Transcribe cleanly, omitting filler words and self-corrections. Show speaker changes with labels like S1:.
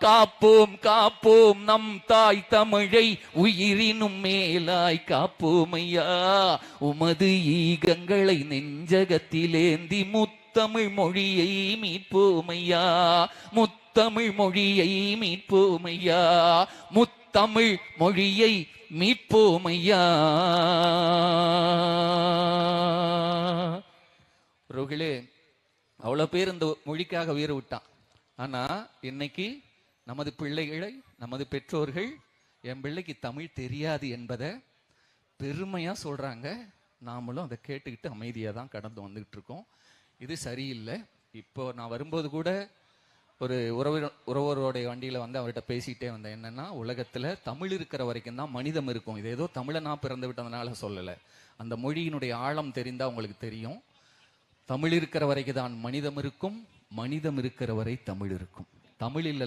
S1: காப்போம் காப்போம் நம் தாய் தமிழை உயிரினும் மேலாய் காப்போம் ஐயா. உமது ஈகங்களை நெஞ்சகத்திலேந்தி முத்தமிழ் மொழியை மீட்போம் ஐயா. முத்தமிழ் மொழியை மீட்போம் ஐயா. முத்தமிழ் மொழியை மீட்போம் ஐயா. ரோகிலே அவ்வளவு பேர் இந்த மொழிக்காக உயிரை விட்டான். ஆனா இன்னைக்கு நமது பிள்ளைகளை, நமது பெற்றோர்கள் என் பிள்ளைக்கு தமிழ் தெரியாது என்பதை பெருமையா சொல்றாங்க. நாமளும் அதை கேட்டுக்கிட்டு அமைதியா தான் கடந்து வந்துகிட்டு இருக்கோம். இது சரியில்லை. இப்போ நான் வரும்போது கூட ஒரு உறவருடைய வண்டியில வந்து அவர்கிட்ட பேசிட்டே வந்தேன். என்னன்னா, உலகத்துல தமிழ் இருக்கிற வரைக்கும் தான் மனிதம் இருக்கும். இது ஏதோ தமிழனா பிறந்து விட்டதுனால சொல்லலை. அந்த மொழியினுடைய ஆழம் தெரிந்தா உங்களுக்கு தெரியும். தமிழ் இருக்கிற வரைக்கும் தான் மனிதம் இருக்கும், மனிதம் இருக்கிற வரை தமிழ் இருக்கும். தமிழ் இல்லை